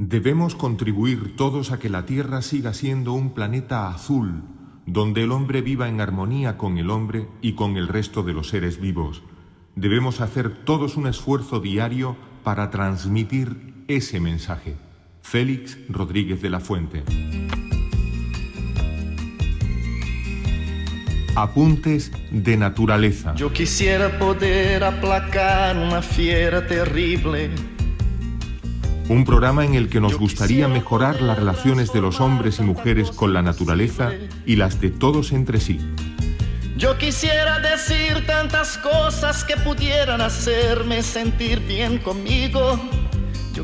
Debemos contribuir todos a que la Tierra siga siendo un planeta azul, donde el hombre viva en armonía con el hombre y con el resto de los seres vivos. Debemos hacer todos un esfuerzo diario para transmitir ese mensaje. Félix Rodríguez de la Fuente. Apuntes de naturaleza. Yo quisiera poder aplacar una fiera terrible. Un programa en el que nos gustaría mejorar las relaciones de los hombres y mujeres con la naturaleza y las de todos entre sí. Yo quisiera decir tantas cosas que pudieran hacerme sentir bien conmigo.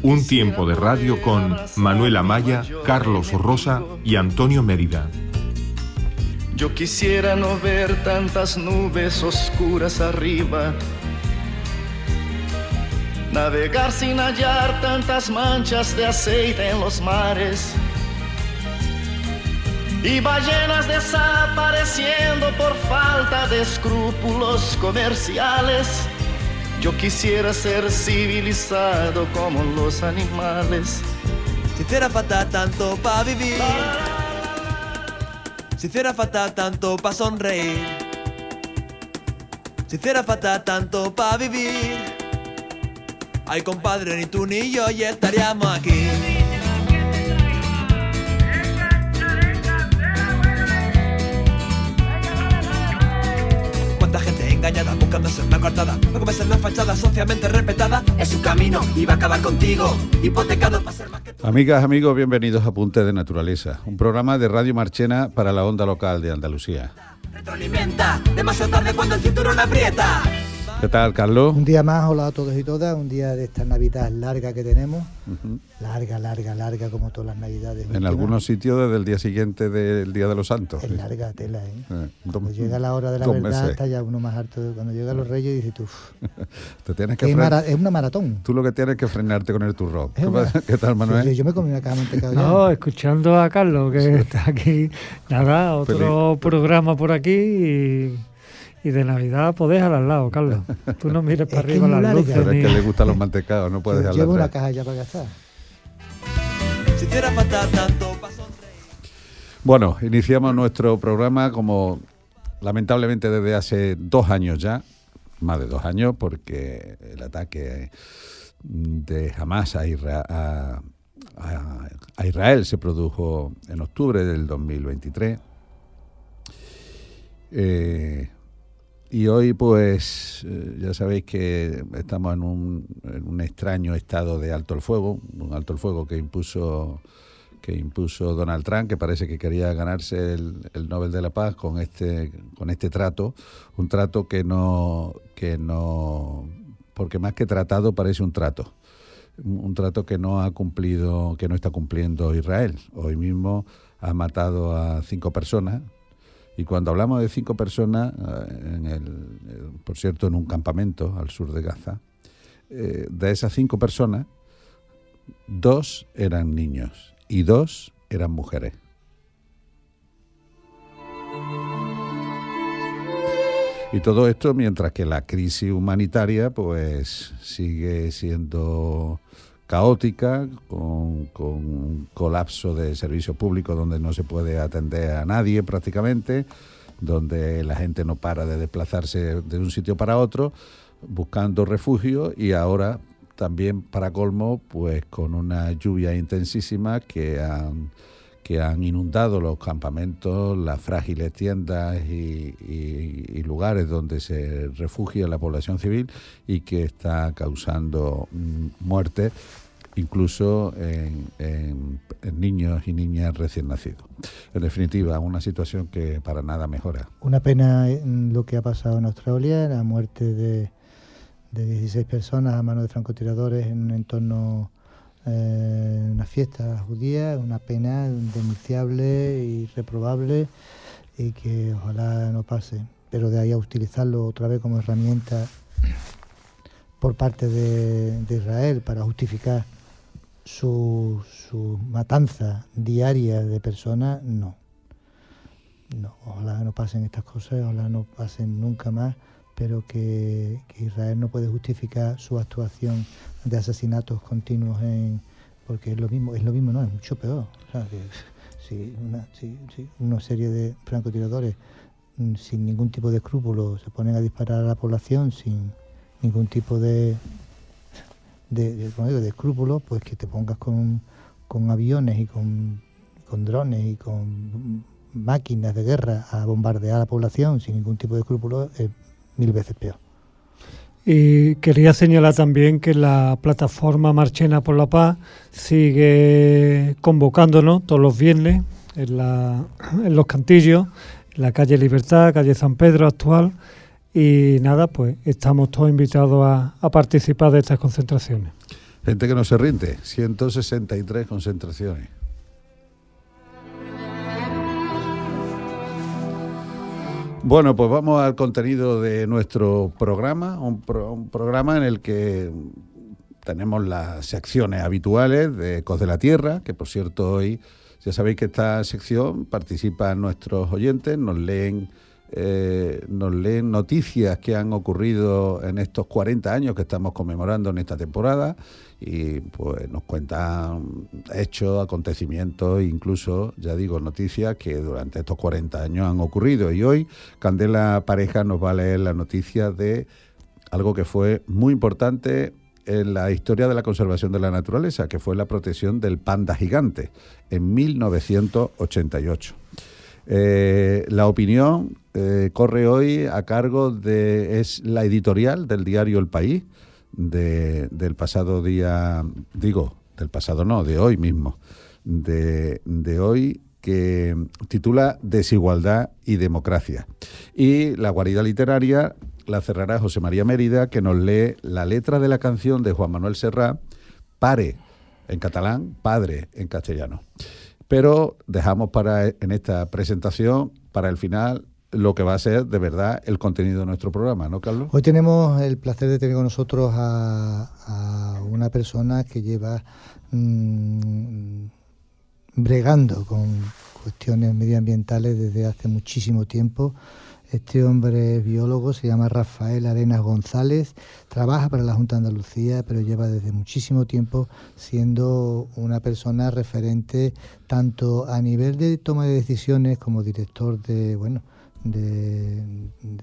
Un tiempo de radio con Manuel Amaya, Carlos Rosa y Antonio Mérida. Yo quisiera no ver tantas nubes oscuras arriba, navegar sin hallar tantas manchas de aceite en los mares y ballenas desapareciendo por falta de escrúpulos comerciales. Yo quisiera ser civilizado como los animales. Si hiciera falta tanto pa' vivir, si hiciera falta tanto pa' sonreír, si hiciera falta tanto pa' vivir, ay compadre, ni tú ni yo ya estaríamos aquí. Cuánta gente engañada buscando ser una coartada, no comerse en la fachada socialmente respetada. Es su camino y va a acabar contigo, hipotecado para ser más que tú. Amigas, amigos, bienvenidos a Apuntes de Naturaleza, un programa de Radio Marchena para la onda local de Andalucía. Retroalimenta, demasiado tarde cuando el cinturón aprieta. ¿Qué tal, Carlos? Un día más, hola a todos y todas, un día de esta Navidad larga que tenemos, larga como todas las Navidades. En algunos sitios desde el día siguiente del Día de los Santos. Es larga tela, ¿eh? Cuando Dos- llega la hora de la 2 verdad meses. está ya uno más harto. Cuando llegan los Reyes dices tú, Te tienes que es una maratón. Tú lo que tienes que frenarte con el turrón. Es una- ¿Qué tal, Manuel? Yo me comí una caja de mantecado ya. No, escuchando a Carlos, que está aquí. Nada, otro programa por aquí y de Navidad podés al lado, Carlos. Tú no mires para Es que arriba es muy las larga. luces. Pero es ni- que le gustan los mantecados, no puedes Yo hablar llevo una atrás. caja ya para gastar. Si hiciera falta tanto pa' sonreír. Bueno, iniciamos nuestro programa como lamentablemente desde hace 2 años ya, más de 2 años, porque el ataque de Hamas a Israel se produjo en octubre del 2023. Y hoy, pues, ya sabéis que estamos en un extraño estado de alto el fuego, un alto el fuego que impuso Donald Trump, que parece que quería ganarse el Nobel de la Paz con este trato, un trato que no, porque más que tratado parece un trato que no ha cumplido, que no está cumpliendo Israel. Hoy mismo ha matado a 5 personas. Y cuando hablamos de 5 personas, por cierto, en un campamento al sur de Gaza, de esas 5 personas, 2 eran niños y 2 eran mujeres. Y todo esto mientras que la crisis humanitaria pues sigue siendo caótica, con un colapso de servicios públicos donde no se puede atender a nadie prácticamente, donde la gente no para de desplazarse de un sitio para otro buscando refugio, y ahora también, para colmo, pues con una lluvia intensísima que han inundado los campamentos, las frágiles tiendas y lugares donde se refugia la población civil, y que está causando muertes, incluso en niños y niñas recién nacidos. En definitiva, una situación que para nada mejora. Una pena lo que ha pasado en Australia, la muerte de 16 personas a manos de francotiradores en un entorno, una fiesta judía. Una pena indenunciable y reprobable, y que ojalá no pase. Pero de ahí a utilizarlo otra vez como herramienta por parte de Israel para justificar su matanza diaria de personas, no. Ojalá no pasen estas cosas, ojalá no pasen nunca más, pero que Israel no puede justificar su actuación de asesinatos continuos en porque es lo mismo, no, es mucho peor. O sea, que si una serie de francotiradores sin ningún tipo de escrúpulo se ponen a disparar a la población sin ningún tipo de escrúpulos, pues que te pongas con aviones y con drones y con máquinas de guerra a bombardear a la población sin ningún tipo de escrúpulos es 1000 veces peor. Y quería señalar también que la plataforma Marchena por la Paz sigue convocándonos todos los viernes en los Cantillos, en la calle Libertad, calle San Pedro actual, y nada, pues estamos todos invitados a participar de estas concentraciones. Gente que no se rinde, 163 concentraciones. Bueno, pues vamos al contenido de nuestro programa, un programa en el que tenemos las secciones habituales de Ecos de la Tierra, que por cierto hoy ya sabéis que esta sección participan nuestros oyentes, nos leen noticias que han ocurrido en estos 40 años que estamos conmemorando en esta temporada y pues nos cuentan hechos, acontecimientos, incluso, ya digo, noticias que durante estos 40 años han ocurrido. Y hoy Candela Pareja nos va a leer la noticia de algo que fue muy importante en la historia de la conservación de la naturaleza, que fue la protección del panda gigante en 1988. La opinión corre hoy a cargo es la editorial del diario El País, del pasado día, de hoy mismo, de hoy, que titula Desigualdad y Democracia. Y la guarida literaria la cerrará José María Mérida, que nos lee la letra de la canción de Juan Manuel Serrat, Pare en catalán, Padre en castellano. Pero dejamos en esta presentación, para el final, lo que va a ser de verdad el contenido de nuestro programa, ¿no, Carlos? Hoy tenemos el placer de tener con nosotros a una persona que lleva bregando con cuestiones medioambientales desde hace muchísimo tiempo. Este hombre es biólogo, se llama Rafael Arenas González, trabaja para la Junta de Andalucía, pero lleva desde muchísimo tiempo siendo una persona referente tanto a nivel de toma de decisiones como director de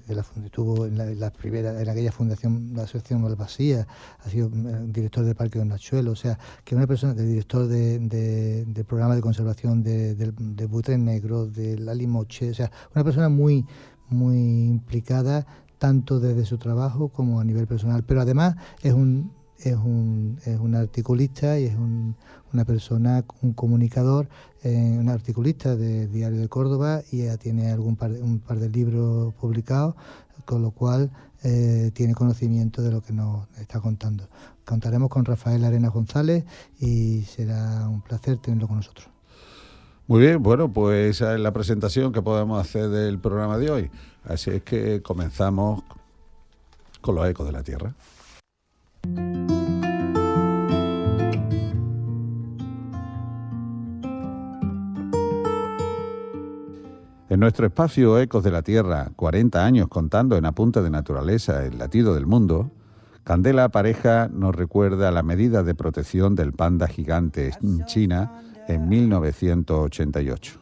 la estuvo en aquella fundación, la asociación Malvasía, ha sido director del Parque de Nachuelo, o sea, que una persona, director del programa de conservación de buitres negros, de la limoche, o sea, una persona muy implicada tanto desde su trabajo como a nivel personal, pero además es un articulista y es una persona, un comunicador, un articulista de Diario de Córdoba y ya tiene un par de libros publicados, con lo cual tiene conocimiento de lo que nos está contando. Contaremos con Rafael Arenas González y será un placer tenerlo con nosotros. Muy bien, bueno, pues esa es la presentación que podemos hacer del programa de hoy. Así es que comenzamos con los ecos de la tierra. En nuestro espacio Ecos de la Tierra, 40 años contando en Apuntes de Naturaleza el latido del mundo, Candela Pareja nos recuerda la medida de protección del panda gigante en China en 1988.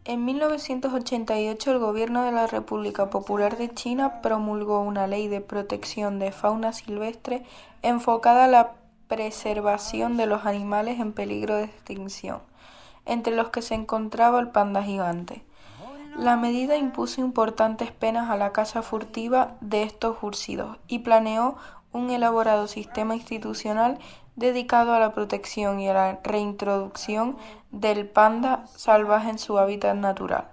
En 1988 el gobierno de la República Popular de China promulgó una ley de protección de fauna silvestre enfocada a la preservación de los animales en peligro de extinción, entre los que se encontraba el panda gigante. La medida impuso importantes penas a la caza furtiva de estos úrsidos y planeó un elaborado sistema institucional dedicado a la protección y a la reintroducción del panda salvaje en su hábitat natural.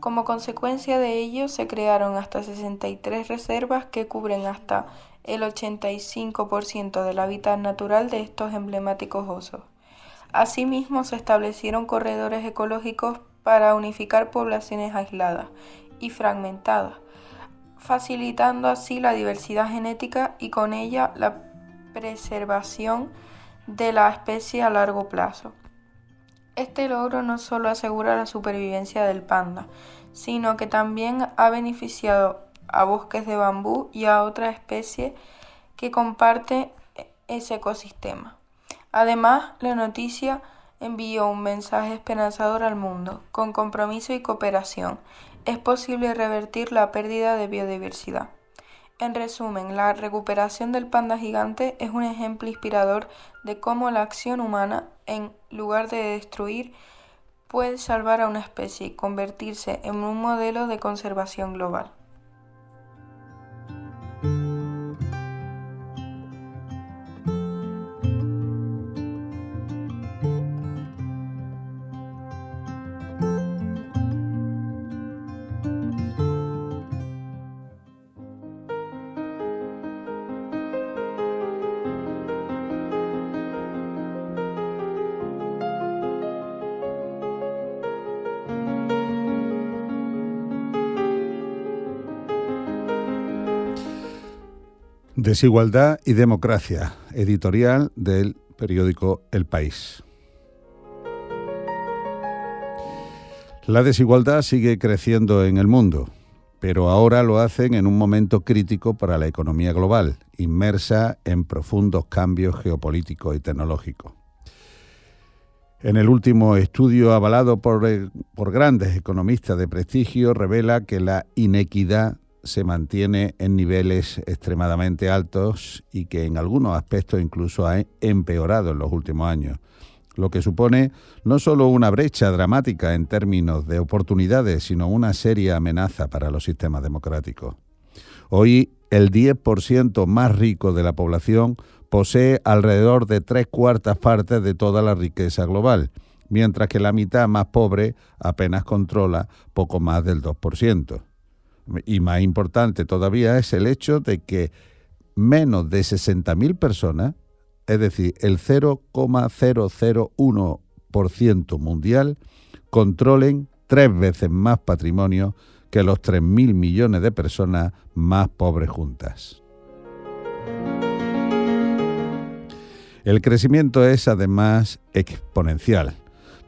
Como consecuencia de ello, se crearon hasta 63 reservas que cubren hasta el 85% del hábitat natural de estos emblemáticos osos. Asimismo, se establecieron corredores ecológicos para unificar poblaciones aisladas y fragmentadas, facilitando así la diversidad genética y con ella la preservación de la especie a largo plazo. Este logro no solo asegura la supervivencia del panda, sino que también ha beneficiado a bosques de bambú y a otras especies que comparten ese ecosistema. Además, la noticia envió un mensaje esperanzador al mundo. Con compromiso y cooperación es posible revertir la pérdida de biodiversidad. En resumen, la recuperación del panda gigante es un ejemplo inspirador de cómo la acción humana, en lugar de destruir, puede salvar a una especie y convertirse en un modelo de conservación global. Desigualdad y democracia, editorial del periódico El País. La desigualdad sigue creciendo en el mundo, pero ahora lo hacen en un momento crítico para la economía global, inmersa en profundos cambios geopolíticos y tecnológicos. En el último estudio avalado por grandes economistas de prestigio revela que la inequidad se mantiene en niveles extremadamente altos y que en algunos aspectos incluso ha empeorado en los últimos años, lo que supone no solo una brecha dramática en términos de oportunidades, sino una seria amenaza para los sistemas democráticos. Hoy, el 10% más rico de la población posee alrededor de 3/4 partes de toda la riqueza global, mientras que la mitad más pobre apenas controla poco más del 2%. Y más importante todavía es el hecho de que menos de 60.000 personas, es decir, el 0,001% mundial, controlen 3 veces más patrimonio que los 3.000 millones de personas más pobres juntas. El crecimiento es además exponencial.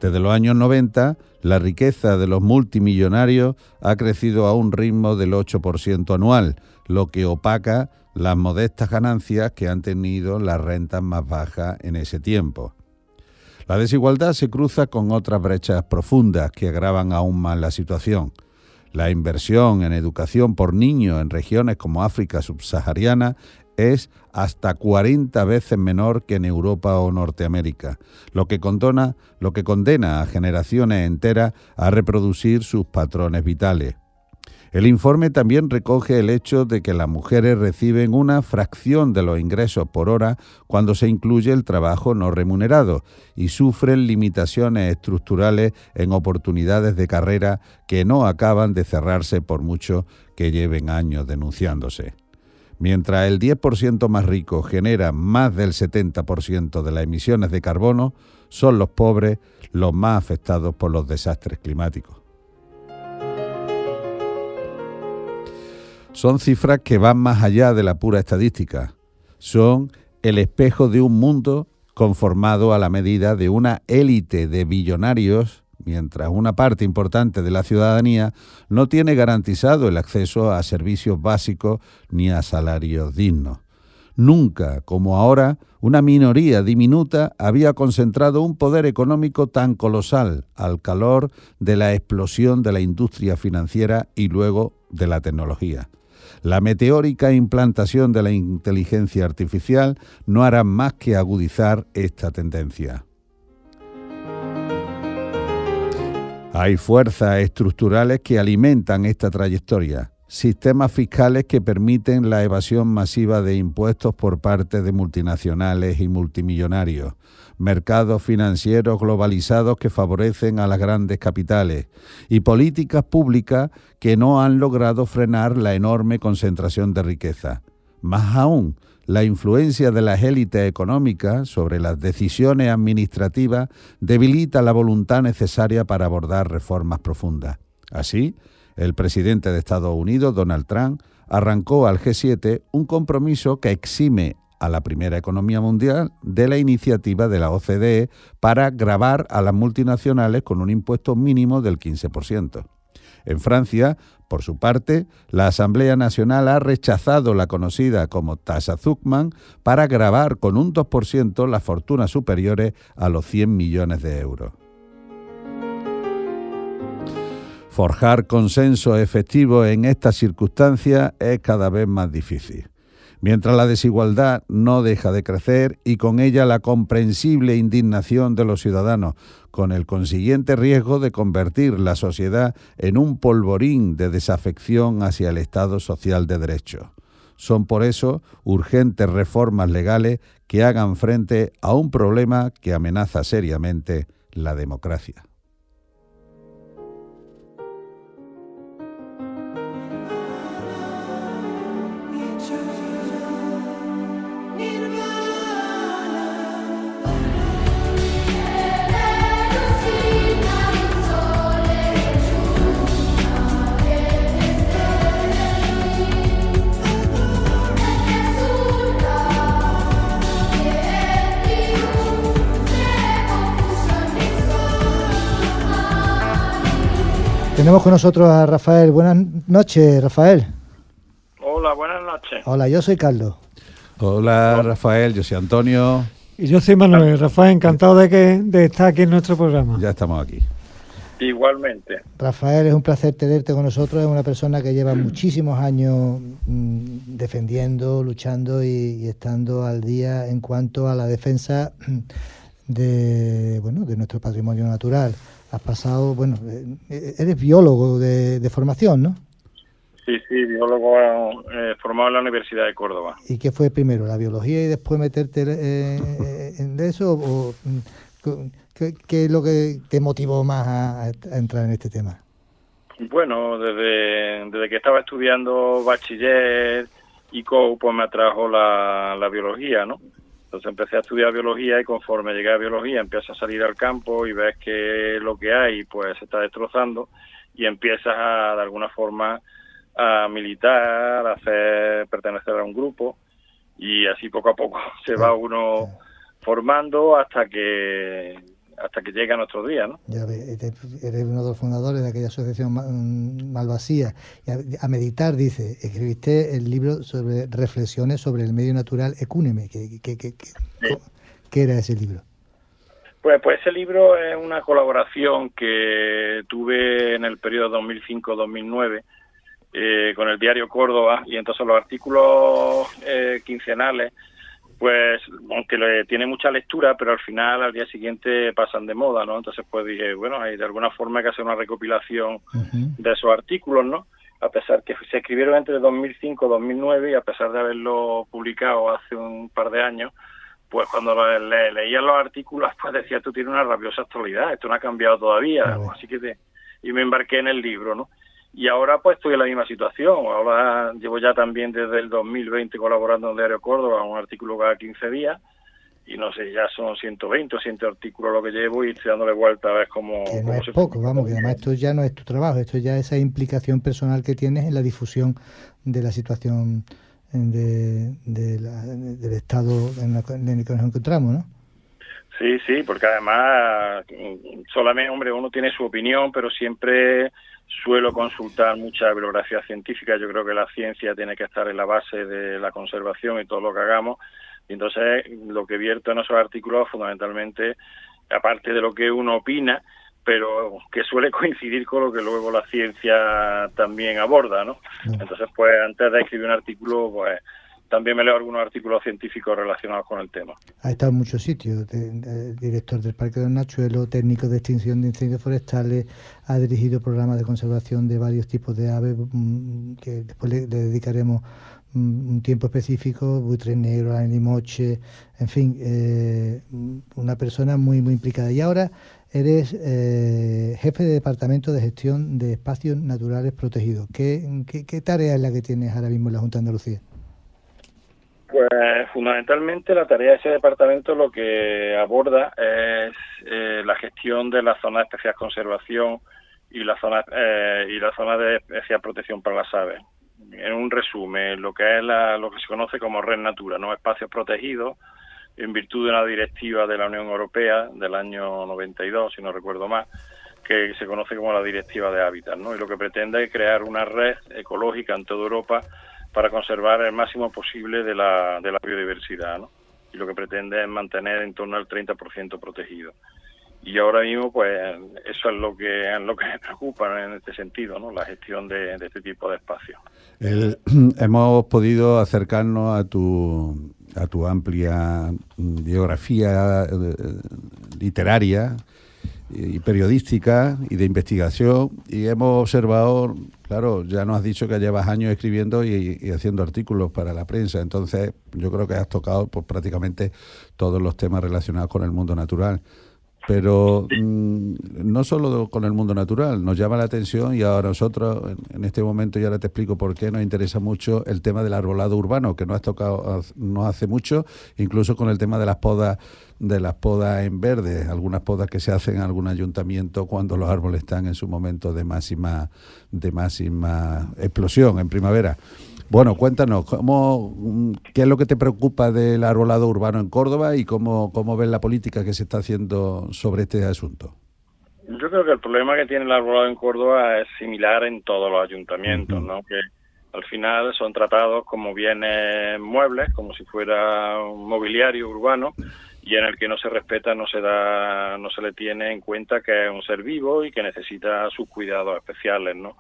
Desde los años 90, la riqueza de los multimillonarios ha crecido a un ritmo del 8% anual, lo que opaca las modestas ganancias que han tenido las rentas más bajas en ese tiempo. La desigualdad se cruza con otras brechas profundas que agravan aún más la situación. La inversión en educación por niños en regiones como África subsahariana es hasta 40 veces menor que en Europa o Norteamérica, lo que condena a generaciones enteras a reproducir sus patrones vitales. El informe también recoge el hecho de que las mujeres reciben una fracción de los ingresos por hora cuando se incluye el trabajo no remunerado y sufren limitaciones estructurales en oportunidades de carrera que no acaban de cerrarse por mucho que lleven años denunciándose. Mientras el 10% más rico genera más del 70% de las emisiones de carbono, son los pobres los más afectados por los desastres climáticos. Son cifras que van más allá de la pura estadística. Son el espejo de un mundo conformado a la medida de una élite de billonarios, mientras una parte importante de la ciudadanía no tiene garantizado el acceso a servicios básicos ni a salarios dignos. Nunca, como ahora, una minoría diminuta había concentrado un poder económico tan colosal al calor de la explosión de la industria financiera y luego de la tecnología. La meteórica implantación de la inteligencia artificial no hará más que agudizar esta tendencia. Hay fuerzas estructurales que alimentan esta trayectoria, sistemas fiscales que permiten la evasión masiva de impuestos por parte de multinacionales y multimillonarios, mercados financieros globalizados que favorecen a las grandes capitales y políticas públicas que no han logrado frenar la enorme concentración de riqueza. Más aún, la influencia de las élites económicas sobre las decisiones administrativas debilita la voluntad necesaria para abordar reformas profundas. Así, el presidente de Estados Unidos, Donald Trump, arrancó al G7 un compromiso que exime a la primera economía mundial de la iniciativa de la OCDE para gravar a las multinacionales con un impuesto mínimo del 15%. En Francia, por su parte, la Asamblea Nacional ha rechazado la conocida como tasa Zuckman para gravar con un 2% las fortunas superiores a los 100 millones de euros. Forjar consenso efectivo en estas circunstancias es cada vez más difícil. Mientras la desigualdad no deja de crecer y con ella la comprensible indignación de los ciudadanos, con el consiguiente riesgo de convertir la sociedad en un polvorín de desafección hacia el Estado social de derecho. Son por eso urgentes reformas legales que hagan frente a un problema que amenaza seriamente la democracia. Tenemos con nosotros a Rafael. Buenas noches, Rafael. Hola, buenas noches. Hola, yo soy Carlos. Hola, Rafael, yo soy Antonio. Y yo soy Manuel. Rafael, encantado de estar aquí en nuestro programa. Ya estamos aquí. Igualmente. Rafael, es un placer tenerte con nosotros. Es una persona que lleva muchísimos años defendiendo, luchando y estando al día en cuanto a la defensa de nuestro patrimonio natural. Has pasado, eres biólogo de formación, ¿no? Sí, biólogo formado en la Universidad de Córdoba. ¿Y qué fue primero, la biología y después meterte en eso? ¿O qué es lo que te motivó más a entrar en este tema? Bueno, desde que estaba estudiando bachiller y pues me atrajo la biología, ¿no? Entonces empecé a estudiar biología y conforme llegué a biología empiezas a salir al campo y ves que lo que hay pues se está destrozando y empiezas de alguna forma a militar, a pertenecer a un grupo y así poco a poco se va uno formando hasta que llega nuestro día, ¿no? Ya ves, eres uno de los fundadores de aquella asociación Malvasía. Y a meditar, dice, escribiste el libro sobre reflexiones sobre el medio natural ecúneme. ¿Qué era ese libro? Pues ese libro es una colaboración que tuve en el periodo 2005-2009 con el diario Córdoba, y entonces los artículos quincenales, pues aunque tiene mucha lectura, pero al final al día siguiente pasan de moda, ¿no? Entonces pues dije, hay de alguna forma hay que hacer una recopilación de esos artículos, ¿no? A pesar que se escribieron entre 2005 y 2009 y a pesar de haberlo publicado hace un par de años, pues cuando leía los artículos, pues decía, tú tienes una rabiosa actualidad, esto no ha cambiado todavía, así que y me embarqué en el libro, ¿no? Y ahora pues estoy en la misma situación. Ahora llevo ya también desde el 2020 colaborando en el Diario Córdoba, un artículo cada 15 días, y no sé, ya son 120 o 100 artículos lo que llevo y estoy dándole vuelta a ver cómo... Que no es poco, que además esto ya no es tu trabajo, esto ya es esa implicación personal que tienes en la difusión de la situación del estado en el que nos encontramos, ¿no? Sí, porque además solamente, uno tiene su opinión, pero siempre suelo consultar mucha bibliografía científica. Yo creo que la ciencia tiene que estar en la base de la conservación y todo lo que hagamos. Y entonces lo que vierto en esos artículos fundamentalmente, aparte de lo que uno opina, pero que suele coincidir con lo que luego la ciencia también aborda, ¿no? Entonces, pues antes de escribir un artículo, pues también me leo algunos artículos científicos relacionados con el tema. Ha estado en muchos sitios, director del Parque de los Nachuelos, técnico de extinción de incendios forestales, ha dirigido programas de conservación de varios tipos de aves, que después le dedicaremos un tiempo específico, buitre negro, animoche, en fin, una persona muy, muy implicada. Y ahora eres jefe de Departamento de Gestión de Espacios Naturales Protegidos. ¿Qué tarea es la que tienes ahora mismo en la Junta de Andalucía? Pues fundamentalmente la tarea de ese departamento lo que aborda es la gestión de la zona de especial conservación y la zona de especial protección para las aves. En un resumen, lo que es lo que se conoce como Red Natura, ¿no? Espacios protegidos en virtud de una directiva de la Unión Europea del año 92, si no recuerdo mal, que se conoce como la Directiva de Hábitat, ¿no? Y lo que pretende es crear una red ecológica en toda Europa para conservar el máximo posible de la biodiversidad, ¿no? Y lo que pretende es mantener en torno al 30% protegido. Y ahora mismo, pues, eso es lo que me preocupa en este sentido, ¿no? La gestión de este tipo de espacios. Hemos podido acercarnos a tu amplia biografía literaria y periodística y de investigación, y hemos observado, claro, ya nos has dicho que llevas años escribiendo y haciendo artículos para la prensa, entonces yo creo que has tocado pues prácticamente todos los temas relacionados con el mundo natural. Pero no solo con el mundo natural, nos llama la atención, y ahora nosotros en este momento, y ahora te explico por qué, nos interesa mucho el tema del arbolado urbano, que no has tocado no hace mucho, incluso con el tema de las podas en verde, algunas podas que se hacen en algún ayuntamiento cuando los árboles están en su momento de máxima explosión en primavera. Bueno, cuéntanos, ¿qué es lo que te preocupa del arbolado urbano en Córdoba y cómo ves la política que se está haciendo sobre este asunto? Yo creo que el problema que tiene el arbolado en Córdoba es similar en todos los ayuntamientos, ¿no? Que al final son tratados como bienes muebles, como si fuera un mobiliario urbano, y en el que no se respeta, no se le tiene en cuenta que es un ser vivo y que necesita sus cuidados especiales, ¿no?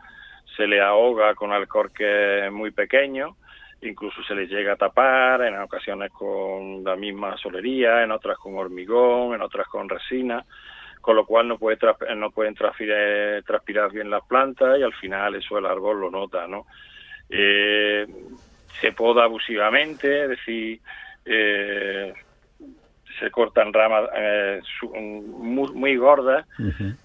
Se le ahoga con alcorques muy pequeños, incluso se le llega a tapar, en ocasiones con la misma solería, en otras con hormigón, en otras con resina, con lo cual no pueden transpirar bien las plantas, y al final eso el árbol lo nota, ¿no? Se poda abusivamente, es decir, se cortan ramas muy gordas,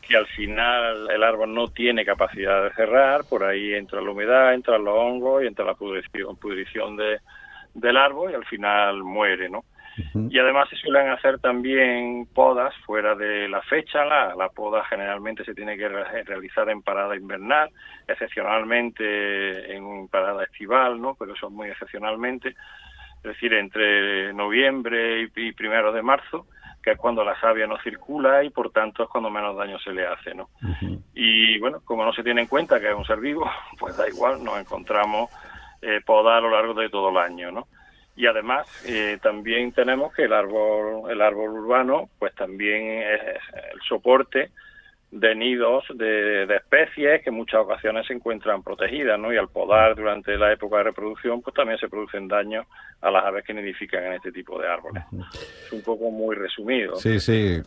que al final el árbol no tiene capacidad de cerrar, por ahí entra la humedad, entran los hongos y entra la pudrición del árbol, y al final muere, ¿no? Y además se suelen hacer también podas fuera de la fecha. La poda generalmente se tiene que realizar en parada invernal, excepcionalmente en parada estival, ¿no? Pero eso es muy excepcionalmente. Es decir, entre noviembre y 1 de marzo, que es cuando la savia no circula y por tanto es cuando menos daño se le hace, ¿no? Y bueno, como no se tiene en cuenta que es un ser vivo, pues da igual, nos encontramos poda a lo largo de todo el año, ¿no? Y además también tenemos que el árbol urbano pues también es el soporte de nidos de especies que en muchas ocasiones se encuentran protegidas, ¿no? Y al podar durante la época de reproducción, pues también se producen daños a las aves que nidifican en este tipo de árboles. Es un poco muy resumido. Sí,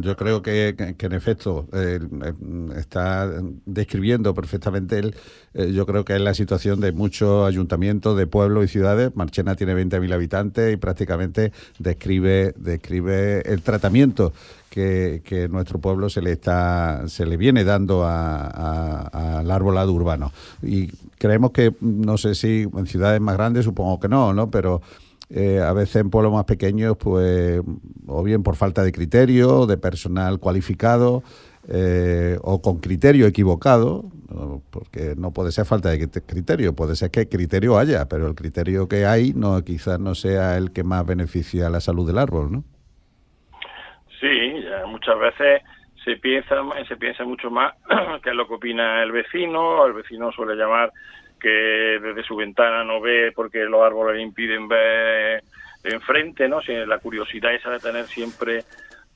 yo creo que en efecto está describiendo perfectamente yo creo que es la situación de muchos ayuntamientos de pueblos y ciudades. Marchena tiene 20.000 habitantes y prácticamente describe el tratamiento que nuestro pueblo se le viene dando al arbolado urbano. Y creemos que, no sé si en ciudades más grandes, supongo que no, pero a veces en pueblos más pequeños, pues, o bien por falta de criterio, de personal cualificado, o con criterio equivocado, porque no puede ser falta de criterio, puede ser que criterio haya, pero el criterio que hay quizás no sea el que más beneficia a la salud del árbol, ¿no? Sí, muchas veces se piensa mucho más que es lo que opina el vecino. El vecino suele llamar que desde su ventana no ve porque los árboles le impiden ver enfrente, ¿no? La curiosidad esa de tener siempre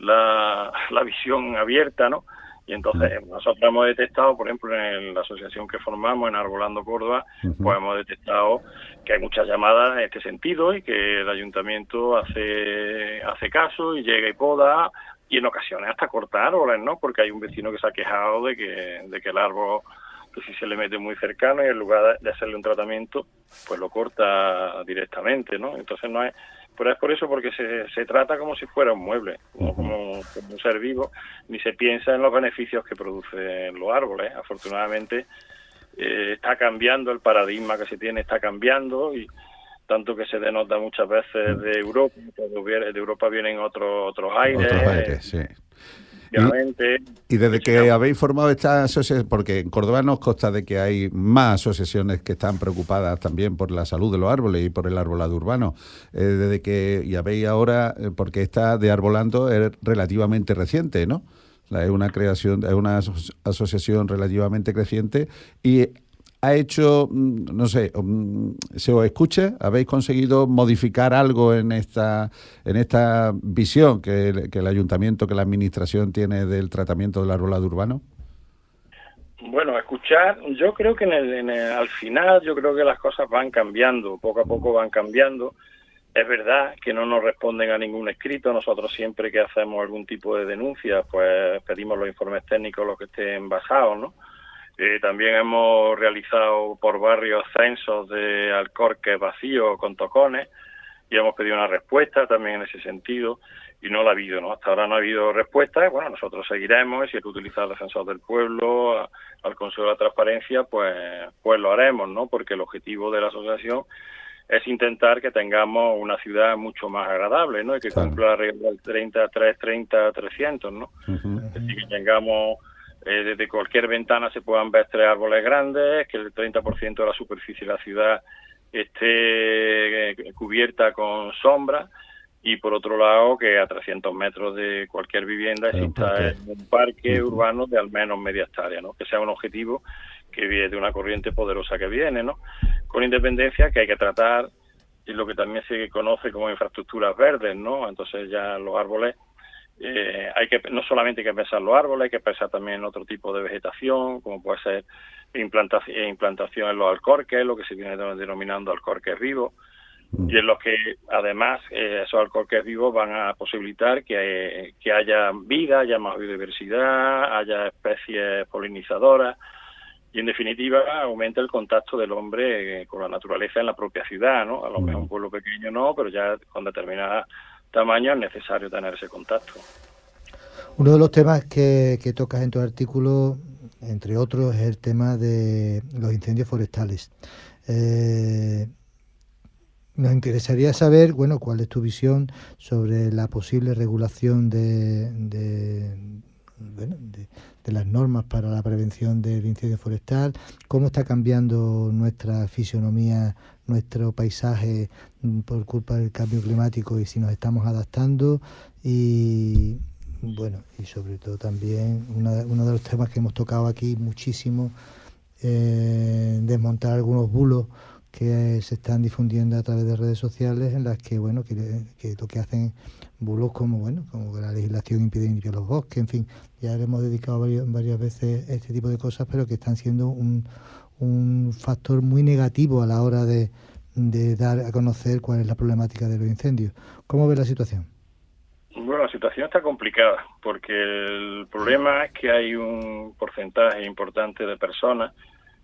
la visión abierta, ¿no? Y entonces nosotros hemos detectado, por ejemplo, en la asociación que formamos, en Arbolando Córdoba, pues hemos detectado que hay muchas llamadas en este sentido y que el ayuntamiento hace caso y llega y poda, y en ocasiones hasta corta árboles, ¿no? Porque hay un vecino que se ha quejado de que el árbol, que si se le mete muy cercano y en lugar de hacerle un tratamiento, pues lo corta directamente, ¿no? Entonces no es... Pero es por eso, porque se trata como si fuera un mueble, no como un ser vivo, ni se piensa en los beneficios que producen los árboles. Afortunadamente está cambiando el paradigma que se tiene, está cambiando, y tanto que se denota muchas veces de Europa, de Europa vienen otros aires. Otros aires, sí. Y desde que habéis formado esta asociación, porque en Córdoba nos consta de que hay más asociaciones que están preocupadas también por la salud de los árboles y por el arbolado urbano, desde que, y habéis ahora, porque esta de Arbolando es relativamente reciente, ¿no? Es una creación, es una asociación relativamente creciente y ha hecho, no sé, ¿se os escucha? ¿Habéis conseguido modificar algo en esta visión que el ayuntamiento, que la administración tiene del tratamiento del arbolado urbano? Bueno, escuchar, yo creo que al final yo creo que las cosas van cambiando, poco a poco van cambiando. Es verdad que no nos responden a ningún escrito. Nosotros siempre que hacemos algún tipo de denuncia, pues pedimos los informes técnicos, los que estén basados, ¿no? También hemos realizado por barrios censos de alcorques vacíos con tocones y hemos pedido una respuesta también en ese sentido y no la ha habido, ¿no? Hasta ahora no ha habido respuesta. Bueno, nosotros seguiremos, si hay que utilizar el ascensor del pueblo, al Consejo de la Transparencia, pues lo haremos, ¿no? Porque el objetivo de la asociación es intentar que tengamos una ciudad mucho más agradable, ¿no? Y que cumpla la regla del 30-300, ¿no? Es decir, que tengamos desde cualquier ventana se puedan ver 3 árboles grandes, que el 30% de la superficie de la ciudad esté cubierta con sombra y por otro lado que a 300 metros de cualquier vivienda exista un parque urbano de al menos media hectárea, ¿no? Que sea un objetivo que viene de una corriente poderosa que viene, ¿no? Con independencia que hay que tratar y lo que también se conoce como infraestructuras verdes, ¿no? Entonces ya los árboles no solamente hay que pensar los árboles, hay que pensar también en otro tipo de vegetación, como puede ser implantación en los alcorques, lo que se viene denominando alcorques vivos, y en los que además esos alcorques vivos van a posibilitar que haya vida, haya más biodiversidad, haya especies polinizadoras y en definitiva aumenta el contacto del hombre con la naturaleza en la propia ciudad, ¿no? A lo mejor un pueblo pequeño no, pero ya con determinada tamaño es necesario tener ese contacto. Uno de los temas que tocas en tu artículo, entre otros, es el tema de los incendios forestales. Nos interesaría saber, bueno, cuál es tu visión sobre la posible regulación de las normas para la prevención del incendio forestal, cómo está cambiando nuestra fisonomía, nuestro paisaje por culpa del cambio climático y si nos estamos adaptando y bueno, y sobre todo también uno de los temas que hemos tocado aquí muchísimo, desmontar algunos bulos que se están difundiendo a través de redes sociales en las que bueno que lo que hacen bulos como que la legislación impide limpiar los bosques, en fin, ya le hemos dedicado varias veces este tipo de cosas, pero que están siendo un factor muy negativo a la hora de dar a conocer cuál es la problemática de los incendios. ¿Cómo ves la situación? Bueno, la situación está complicada porque el problema es que hay un porcentaje importante de personas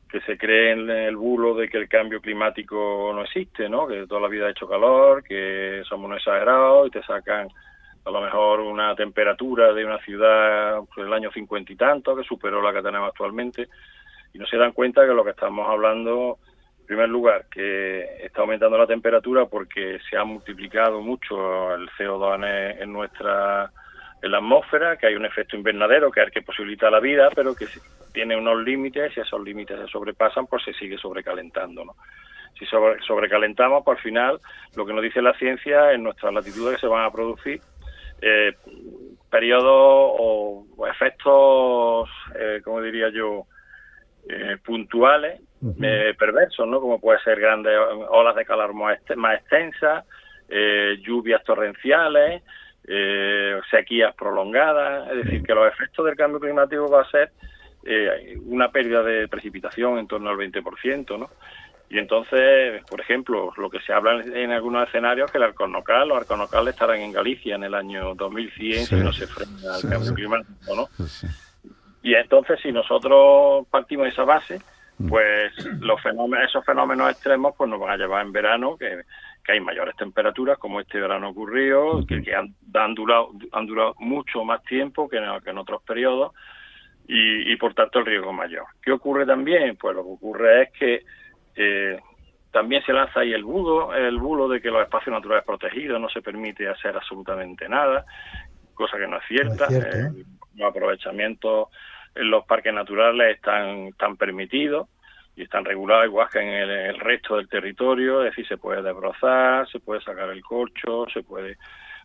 que se creen en el bulo de que el cambio climático no existe, ¿no? Que toda la vida ha hecho calor, que somos unos exagerados y te sacan a lo mejor una temperatura de una ciudad del año 50 y tanto que superó la que tenemos actualmente y no se dan cuenta que lo que estamos hablando, en primer lugar, que está aumentando la temperatura porque se ha multiplicado mucho el CO2 en la atmósfera, que hay un efecto invernadero que es el que posibilita la vida, pero que tiene unos límites, y esos límites se sobrepasan, pues se sigue sobrecalentando, ¿no? Si sobrecalentamos, pues al final, lo que nos dice la ciencia, en nuestras latitudes que se van a producir periodos o efectos, como diría yo, puntuales, perversos, ¿no? Como puede ser grandes olas de calor más extensas, lluvias torrenciales, sequías prolongadas, es decir, que los efectos del cambio climático va a ser una pérdida de precipitación en torno al 20%, ¿no? Y entonces, por ejemplo, lo que se habla en algunos escenarios es que los alcornocales estarán en Galicia en el año 2100 si no se frena el cambio climático, ¿no? Y entonces, si nosotros partimos de esa base, pues esos fenómenos extremos pues nos van a llevar en verano, que hay mayores temperaturas, como este verano ocurrió, que han durado mucho más tiempo que en otros periodos, y por tanto el riesgo es mayor. ¿Qué ocurre también? Pues lo que ocurre es que también se lanza ahí el bulo de que los espacios naturales protegidos no se permite hacer absolutamente nada, cosa que no es cierta. Los aprovechamientos en los parques naturales están permitidos, y están reguladas igual que en el resto del territorio, es decir, se puede desbrozar, se puede sacar el corcho, se puede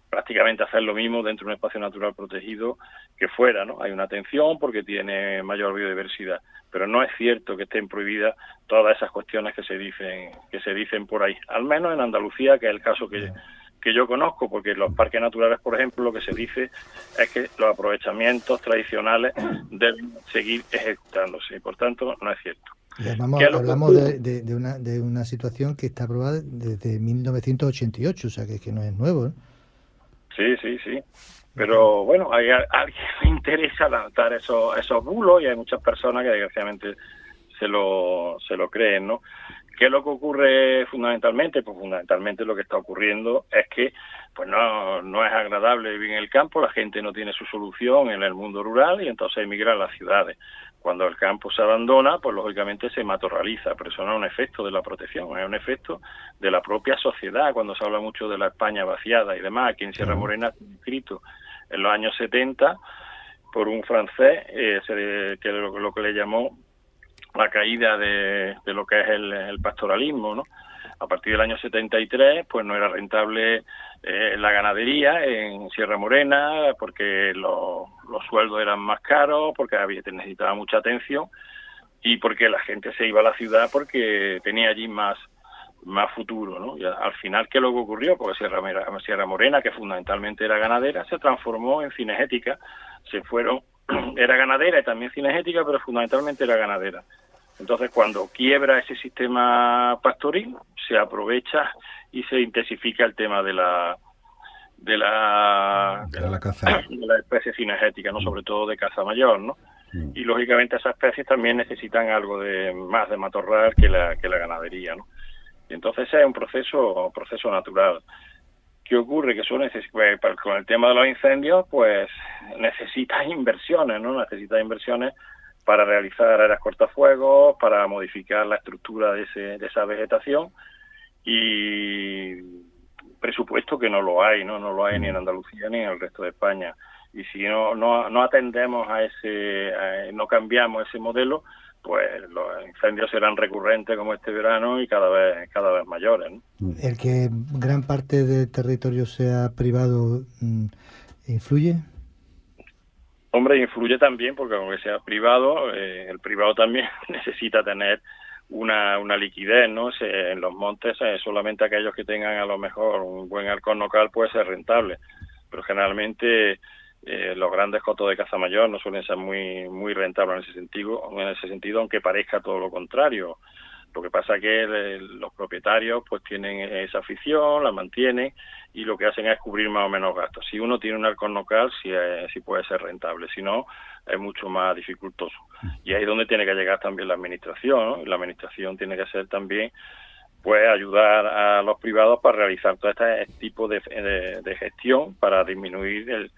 prácticamente hacer lo mismo dentro de un espacio natural protegido que fuera, ¿no? Hay una atención porque tiene mayor biodiversidad, pero no es cierto que estén prohibidas todas esas cuestiones que se dicen por ahí, al menos en Andalucía, que es el caso que yo conozco, porque en los parques naturales, por ejemplo, lo que se dice es que los aprovechamientos tradicionales deben seguir ejecutándose, y por tanto no es cierto. Y hablamos de una situación que está aprobada desde 1988, o sea que no es nuevo, ¿eh? Sí. Pero bueno, a alguien le interesa lanzar esos bulos y hay muchas personas que desgraciadamente se lo creen, ¿no? ¿Qué es lo que ocurre fundamentalmente? Pues fundamentalmente lo que está ocurriendo es que pues no es agradable vivir en el campo, la gente no tiene su solución en el mundo rural y entonces emigra a las ciudades. Cuando el campo se abandona, pues lógicamente se matorraliza, pero eso no es un efecto de la protección, es un efecto de la propia sociedad. Cuando se habla mucho de la España vaciada y demás, aquí en Sierra Morena, escrito en los años 70 por un francés, que lo que le llamó la caída de lo que es el pastoralismo, ¿no? A partir del año 73, pues no era rentable la ganadería en Sierra Morena, porque los sueldos eran más caros, porque necesitaba mucha atención y porque la gente se iba a la ciudad porque tenía allí más futuro, ¿no? Y al final, ¿qué es lo que ocurrió? Porque Sierra Morena, que fundamentalmente era ganadera, se transformó en cinegética. Era ganadera y también cinegética, pero fundamentalmente era ganadera. Entonces, cuando quiebra ese sistema pastoril, se aprovecha y se intensifica el tema de la caza, de la especie cinegética, ¿no? Sobre todo de caza mayor, ¿no? Y lógicamente esas especies también necesitan algo más de matorral que la ganadería, ¿no? Y entonces ese es un proceso natural. ¿Qué ocurre? Que con el tema de los incendios, pues necesitas inversiones, ¿no? Necesitas inversiones para realizar áreas cortafuegos, para modificar la estructura de esa vegetación y presupuesto que no lo hay, ¿no? No lo hay ni en Andalucía ni en el resto de España. Y si no atendemos no cambiamos ese modelo, pues los incendios serán recurrentes como este verano y cada vez mayores, ¿no? ¿El que gran parte del territorio sea privado influye? Hombre, influye también porque aunque sea privado, el privado también necesita tener una liquidez, ¿no? En los montes solamente aquellos que tengan a lo mejor un buen halcón local puede ser rentable, pero generalmente los grandes cotos de caza mayor no suelen ser muy rentables en ese sentido, aunque parezca todo lo contrario. Lo que pasa es que los propietarios pues tienen esa afición, la mantienen y lo que hacen es cubrir más o menos gastos. Si uno tiene un halcón local, sí puede ser rentable, si no, es mucho más dificultoso. Y ahí es donde tiene que llegar también la administración, ¿no? Y la administración tiene que ser también pues ayudar a los privados para realizar todo este tipo de gestión para disminuir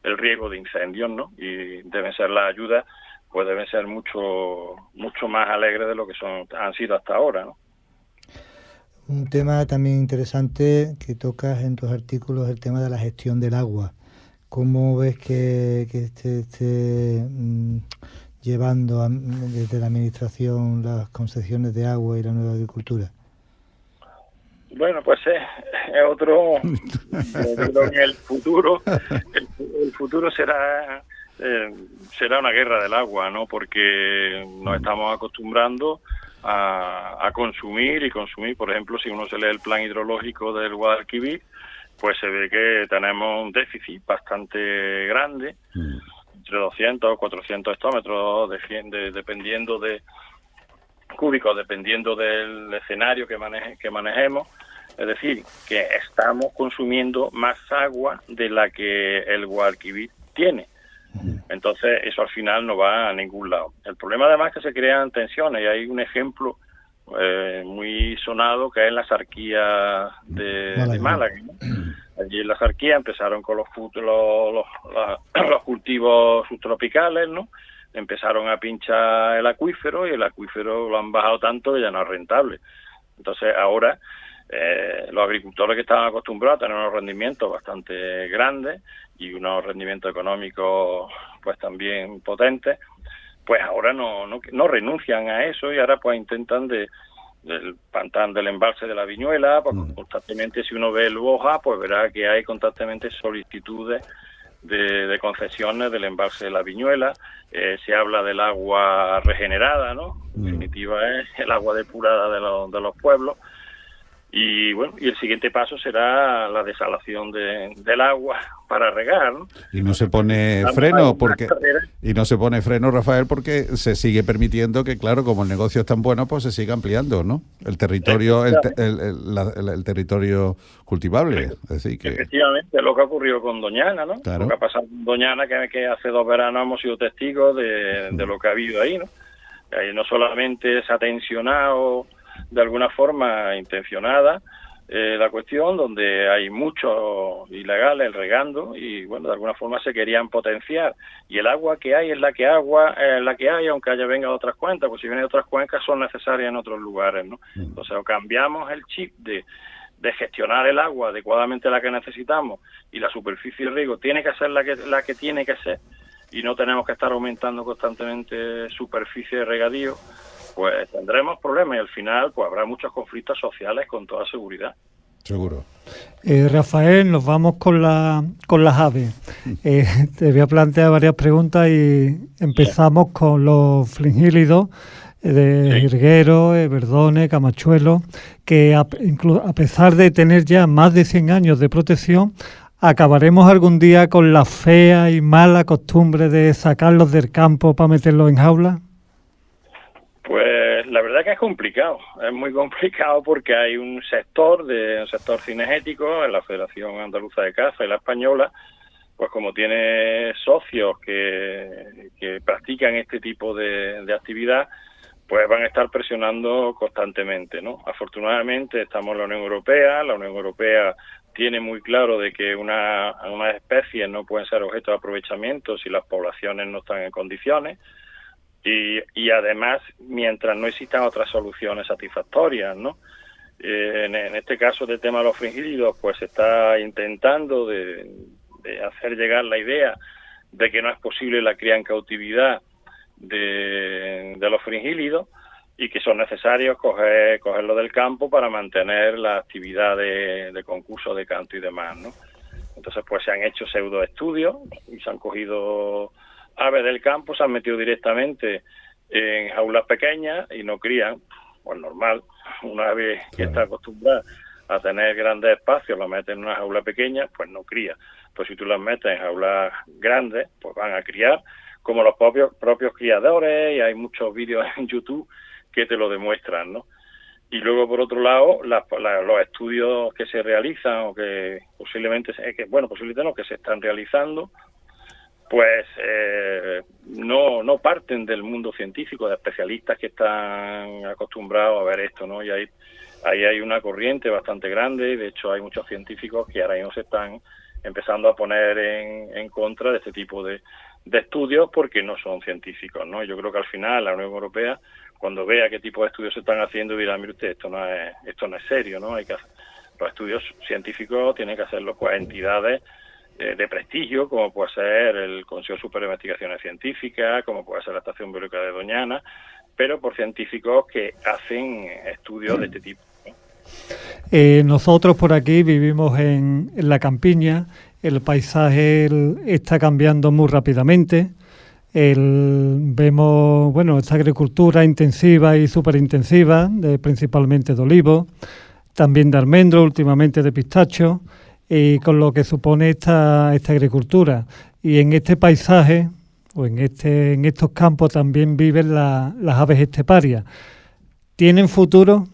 el riesgo de incendios, ¿no? Y deben ser las ayudas, pues deben ser mucho más alegres de lo que han sido hasta ahora, ¿no? Un tema también interesante que tocas en tus artículos es el tema de la gestión del agua. ¿Cómo ves que esté llevando desde la administración las concesiones de agua y la nueva agricultura? Bueno, pues es otro. Yo creo que el futuro será una guerra del agua, ¿no? Porque nos estamos acostumbrando a consumir y consumir. Por ejemplo, si uno se lee el plan hidrológico del Guadalquivir, pues se ve que tenemos un déficit bastante grande, entre 200 o 400 hectómetros, dependiendo de cúbicos, dependiendo del escenario que manejemos. Es decir, que estamos consumiendo más agua de la que el Guadalquivir tiene. Entonces, eso al final no va a ningún lado. El problema además es que se crean tensiones y hay un ejemplo muy sonado que es la sarquía de Málaga, ¿no? Allí en la sarquía empezaron con los cultivos subtropicales, ¿no? Empezaron a pinchar el acuífero y el acuífero lo han bajado tanto que ya no es rentable. Entonces ahora los agricultores que estaban acostumbrados a tener unos rendimientos bastante grandes y unos rendimientos económicos pues también potentes, pues ahora no renuncian a eso y ahora pues intentan del pantano del embalse de la Viñuela, pues constantemente, si uno ve el Boja, pues verá que hay constantemente solicitudes de concesiones del embalse de la Viñuela. Se habla del agua regenerada, ¿no? En definitiva es el agua depurada de los pueblos. Y bueno, y el siguiente paso será la desalación del agua para regar, ¿no? Y no se pone freno Rafael, porque se sigue permitiendo que, claro, como el negocio es tan bueno, pues se siga ampliando, ¿no? El territorio, el territorio cultivable. Es decir, que efectivamente, lo que ha ocurrido con Doñana, ¿no? Claro. Lo que ha pasado con Doñana, que hace 2 veranos hemos sido testigos de lo que ha habido ahí, ¿no? Ahí no solamente se ha tensionado de alguna forma intencionada la cuestión, donde hay muchos ilegales regando y bueno, de alguna forma se querían potenciar, y el agua que hay es la que hay, aunque haya venga de otras cuencas, pues si viene de otras cuencas son necesarias en otros lugares, ¿no? Entonces, o cambiamos el chip de gestionar el agua adecuadamente, la que necesitamos, y la superficie de riego tiene que ser la que tiene que ser, y no tenemos que estar aumentando constantemente superficie de regadío, pues tendremos problemas y al final pues habrá muchos conflictos sociales con toda seguridad. Seguro. Rafael, nos vamos con las aves. Te voy a plantear varias preguntas y empezamos con los fringílidos de jilguero, verdones, camachuelos, que a pesar de tener ya más de 100 años de protección, ¿acabaremos algún día con la fea y mala costumbre de sacarlos del campo para meterlos en jaula? Pues la verdad que es complicado, es muy complicado porque hay un sector cinegético en la Federación Andaluza de Caza y la Española, pues como tiene socios que practican este tipo de actividad, pues van a estar presionando constantemente, ¿no? Afortunadamente estamos en la Unión Europea tiene muy claro de que unas especies no pueden ser objeto de aprovechamiento si las poblaciones no están en condiciones. Y además, mientras no existan otras soluciones satisfactorias, ¿no? En este caso del tema de los fringílidos, pues se está intentando de hacer llegar la idea de que no es posible la cría en cautividad de los fringílidos y que son necesarios cogerlo del campo para mantener la actividad de concurso de canto y demás, ¿no? Entonces, pues se han hecho pseudoestudios y se han cogido aves del campo, se han metido directamente en jaulas pequeñas y no crían. Pues normal, una ave que está acostumbrada a tener grandes espacios, la metes en una jaula pequeña, pues no cría. Pues si tú las metes en jaulas grandes, pues van a criar, como los propios criadores, y hay muchos vídeos en YouTube que te lo demuestran, ¿no? Y luego, por otro lado, los estudios que se realizan, o que posiblemente que se están realizando, pues no parten del mundo científico, de especialistas que están acostumbrados a ver esto, ¿no? Y ahí hay una corriente bastante grande, y de hecho hay muchos científicos que ahora mismo se están empezando a poner en contra de este tipo de estudios porque no son científicos, ¿no? Yo creo que al final la Unión Europea, cuando vea qué tipo de estudios se están haciendo, dirá, mire usted, esto no es serio, ¿no? Los estudios científicos tienen que hacerlos pues entidades de prestigio, como puede ser el Consejo Superior de Investigaciones Científicas, como puede ser la Estación Biológica de Doñana, pero por científicos que hacen estudios de este tipo, ¿no? Nosotros por aquí vivimos en la campiña, el paisaje está cambiando muy rápidamente, vemos esta agricultura intensiva y superintensiva, principalmente de olivo, también de almendro, últimamente de pistacho, y con lo que supone esta agricultura. Y en este paisaje, o en estos campos, también viven las aves esteparias. ¿Tienen futuro?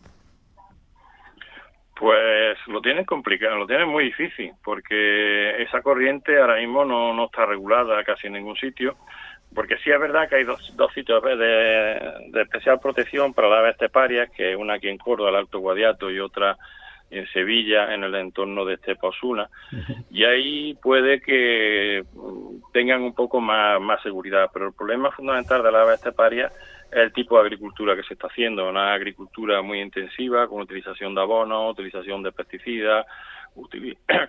Pues lo tienen complicado, lo tienen muy difícil, porque esa corriente ahora mismo no está regulada casi en ningún sitio, porque sí es verdad que hay dos sitios de especial protección para las aves esteparias, que una aquí en Córdoba, el Alto Guadiato, y otra en Sevilla, en el entorno de Estepa Osuna, y ahí puede que tengan un poco más seguridad, pero el problema fundamental de las aves esteparias es el tipo de agricultura que se está haciendo, una agricultura muy intensiva, con utilización de abonos, utilización de pesticidas,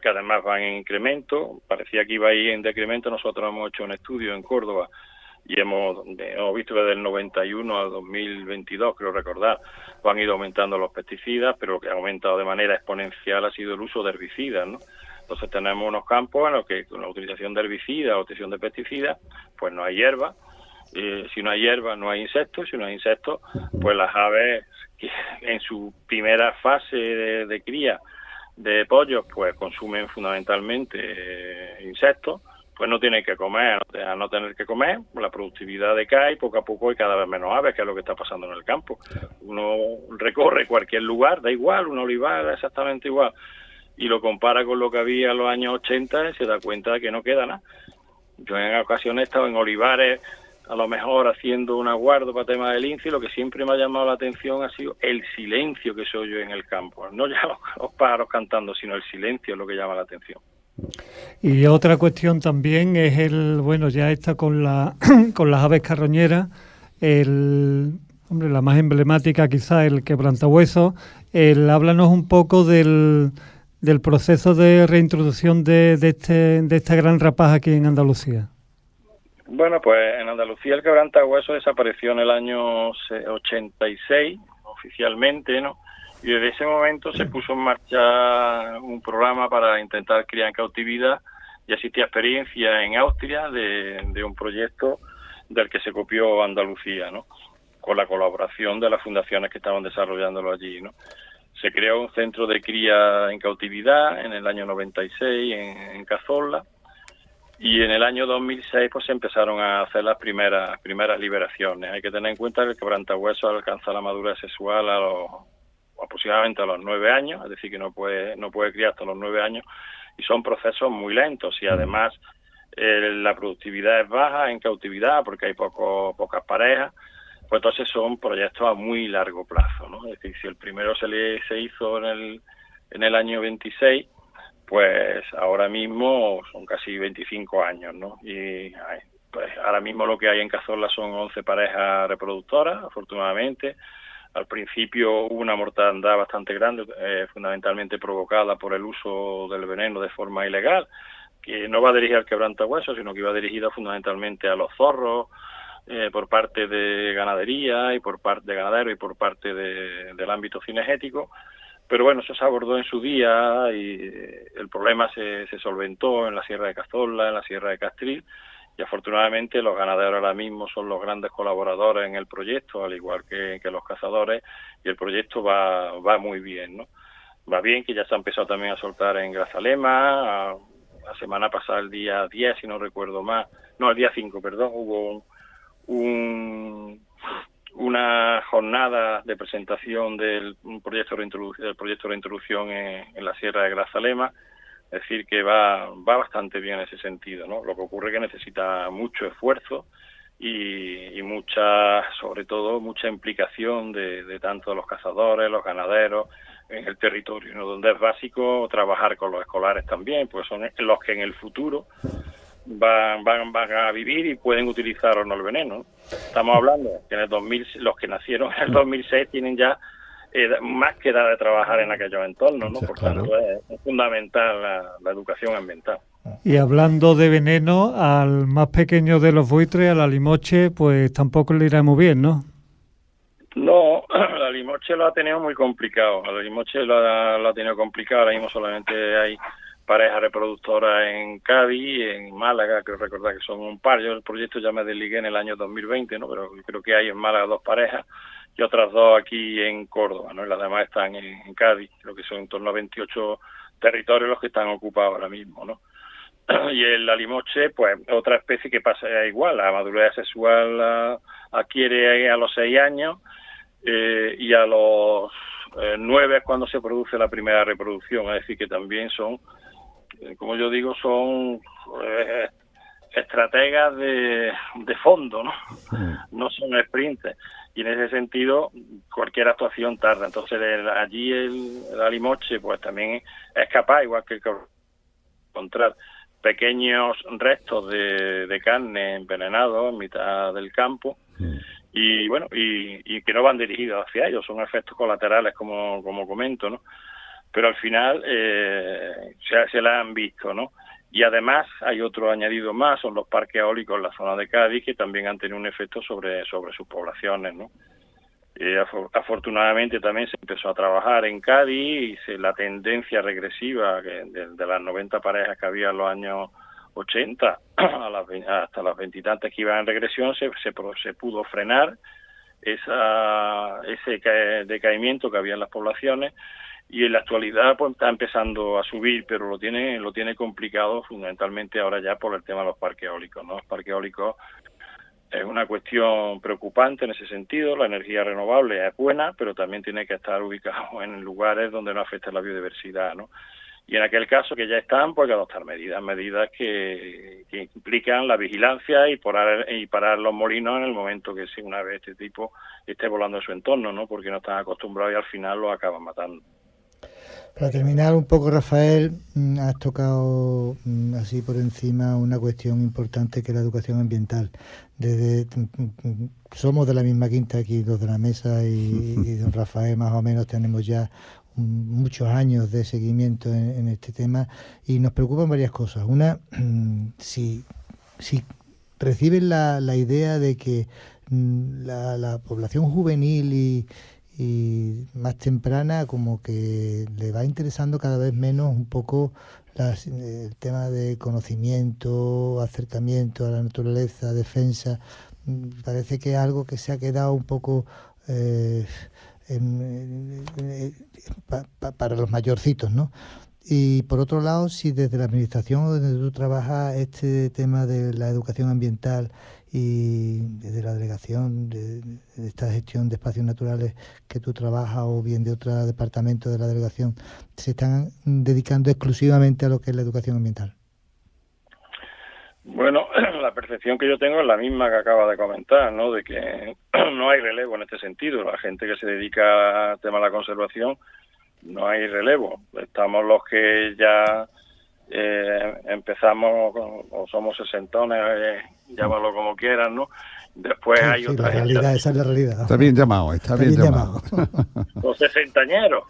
que además van en incremento. Parecía que iba a ir en decremento. Nosotros hemos hecho un estudio en Córdoba y hemos visto que desde el 91 al 2022, creo recordar, han ido aumentando los pesticidas, pero lo que ha aumentado de manera exponencial ha sido el uso de herbicidas, ¿no? Entonces tenemos unos campos en los que con la utilización de herbicidas o utilización de pesticidas, pues no hay hierba. Si no hay hierba, no hay insectos. Si no hay insectos, pues las aves, que en su primera fase de cría de pollos, pues consumen fundamentalmente insectos, pues no tienen que comer. Al no tener que comer, la productividad decae poco a poco y cada vez menos aves, que es lo que está pasando en el campo. Uno recorre cualquier lugar, da igual, un olivar exactamente igual, y lo compara con lo que había en los años 80 y se da cuenta de que no queda nada. Yo en ocasiones he estado en olivares, a lo mejor haciendo un aguardo para temas del lince, y lo que siempre me ha llamado la atención ha sido el silencio que se oye en el campo. No ya los pájaros cantando, sino el silencio es lo que llama la atención. Y otra cuestión también es ya está con con las aves carroñeras, la más emblemática quizá, el quebrantahuesos. Háblanos un poco del proceso de reintroducción de esta gran rapaz aquí en Andalucía. Bueno, pues en Andalucía el quebrantahuesos desapareció en el año 86, oficialmente, ¿no? Y desde ese momento se puso en marcha un programa para intentar criar en cautividad. Ya existía experiencia en Austria de un proyecto del que se copió Andalucía, ¿no? Con la colaboración de las fundaciones que estaban desarrollándolo allí, ¿no? Se creó un centro de cría en cautividad en el año 96 en Cazorla, y en el año 2006 pues se empezaron a hacer las primeras liberaciones. Hay que tener en cuenta que el quebrantahuesos alcanza la madurez sexual aproximadamente a los 9 años, es decir, que no puede criar hasta los 9 años, y son procesos muy lentos, y además la productividad es baja en cautividad porque hay pocas parejas. Pues entonces son proyectos a muy largo plazo, ¿no? Es decir, si el primero se hizo en el año 26, pues ahora mismo son casi 25 años, ¿no? Y pues ahora mismo lo que hay en Cazorla son 11 parejas reproductoras, afortunadamente. Al principio hubo una mortandad bastante grande, fundamentalmente provocada por el uso del veneno de forma ilegal, que no va dirigida al quebrantahuesos, sino que iba dirigida fundamentalmente a los zorros, por parte de ganadería y por parte de ganaderos y por parte del ámbito cinegético. Pero bueno, eso se abordó en su día y el problema se solventó en la Sierra de Cazorla, en la Sierra de Castril, y afortunadamente los ganaderos ahora mismo son los grandes colaboradores en el proyecto, al igual que los cazadores, y el proyecto va muy bien, ¿no? Va bien, que ya se ha empezado también a soltar en Grazalema. La semana pasada, el día 10, si no recuerdo más, no, el día 5, perdón, hubo una jornada de presentación del proyecto de reintroducción en la Sierra de Grazalema. Es decir, que va bastante bien en ese sentido, ¿no? Lo que ocurre es que necesita mucho esfuerzo y sobre todo mucha implicación de tanto los cazadores, los ganaderos en el territorio, ¿no? Donde es básico trabajar con los escolares también, pues son los que en el futuro van a vivir y pueden utilizar o no el veneno. Estamos hablando que en el 2000, los que nacieron en el 2006 tienen ya más que edad de trabajar en aquellos entornos, ¿no? Por tanto, es fundamental la educación ambiental. Y hablando de veneno, al más pequeño de los buitres, a la limoche, pues tampoco le irá muy bien, ¿no? No, la limoche lo ha tenido muy complicado. La limoche lo ha tenido complicado. Ahora mismo solamente hay parejas reproductoras en Cádiz y en Málaga, creo recordar que son un par. Yo el proyecto ya me desligué en el año 2020, ¿no? Pero creo que hay en Málaga 2 parejas y otras 2 aquí en Córdoba, ¿no? Y las demás están en Cádiz, creo que son en torno a 28 territorios los que están ocupados ahora mismo, ¿no? Y el limoche, pues otra especie que pasa igual, la madurez sexual la adquiere a los 6 años y a los 9 es cuando se produce la primera reproducción, es decir, que también son, como yo digo, son estrategas de fondo, ¿no? No son sprints. Y en ese sentido cualquier actuación tarda. Entonces allí la limoche pues también es capaz, igual que encontrar pequeños restos de carne envenenados en mitad del campo, y bueno, y que no van dirigidos hacia ellos, son efectos colaterales como comento, ¿no? Pero al final se la han visto, ¿no? Y además hay otro añadido más, son los parques eólicos en la zona de Cádiz, que también han tenido un efecto sobre sus poblaciones, ¿no? Afortunadamente también se empezó a trabajar en Cádiz y la tendencia regresiva de las 90 parejas que había en los años 80 hasta las 20 y tantas que iban en regresión se pudo frenar ese decaimiento que había en las poblaciones, y en la actualidad pues está empezando a subir, pero lo tiene complicado fundamentalmente ahora ya por el tema de los parques eólicos, ¿no? Los parques eólicos es una cuestión preocupante en ese sentido. La energía renovable es buena, pero también tiene que estar ubicado en lugares donde no afecte la biodiversidad, ¿no? Y en aquel caso que ya están, pues hay que adoptar medidas que implican la vigilancia y parar los molinos en el momento que si una vez este tipo esté volando en su entorno, ¿no? Porque no están acostumbrados y al final los acaban matando. Para terminar un poco, Rafael, has tocado así por encima una cuestión importante que es la educación ambiental. Somos de la misma quinta aquí, los de la mesa, y don Rafael más o menos tenemos ya muchos años de seguimiento en este tema, y nos preocupan varias cosas. Una, si reciben la idea de que la población juvenil y más temprana como que le va interesando cada vez menos un poco el tema de conocimiento, acercamiento a la naturaleza, defensa. Parece que es algo que se ha quedado un poco para los mayorcitos, ¿no? Y por otro lado, si desde la administración donde tú trabajas este tema de la educación ambiental y desde la delegación de esta gestión de espacios naturales que tú trabajas, o bien de otro departamento de la delegación, se están dedicando exclusivamente a lo que es la educación ambiental. Bueno, la percepción que yo tengo es la misma que acaba de comentar, ¿no? De que no hay relevo en este sentido. La gente que se dedica al tema de la conservación, no hay relevo. Estamos los que ya empezamos o somos sesentones, llámalo como quieran, ¿no? Después sí, hay otra la realidad, gente. Esa es la realidad. Está bien llamado, está bien llamado. Los sesentañeros.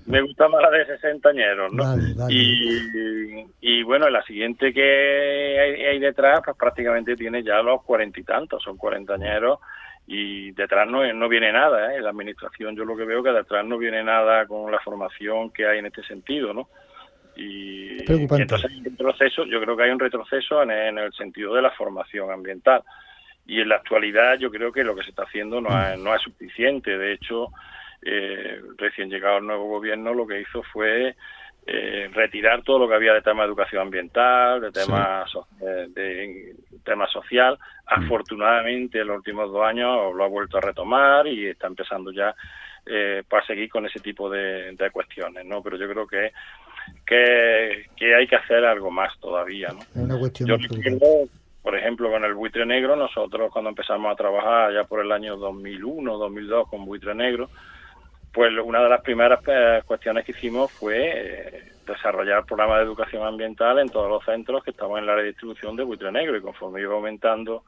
Me gusta más la de sesentañeros, ¿no? Vale. Y bueno, la siguiente que hay detrás, pues prácticamente tiene ya los 40 y tantos, son cuarentañeros, y detrás no viene nada, ¿eh? La administración, yo lo que veo que detrás no viene nada con la formación que hay en este sentido, ¿no? Y entonces hay un retroceso, yo creo que hay un retroceso en el sentido de la formación ambiental, y en la actualidad yo creo que lo que se está haciendo no es suficiente. De hecho, recién llegado el nuevo gobierno lo que hizo fue retirar todo lo que había de tema de educación ambiental, de tema social. Afortunadamente en los últimos 2 años lo ha vuelto a retomar y está empezando ya para seguir con ese tipo de cuestiones, ¿no? Pero yo creo que hay que hacer algo más todavía, ¿no? Es una cuestión. Yo recuerdo, por ejemplo, con el buitre negro, nosotros cuando empezamos a trabajar ya por el año 2001, 2002 con buitre negro, pues una de las primeras cuestiones que hicimos fue desarrollar programas de educación ambiental en todos los centros que estaban en la área de distribución de buitre negro, y conforme iba aumentando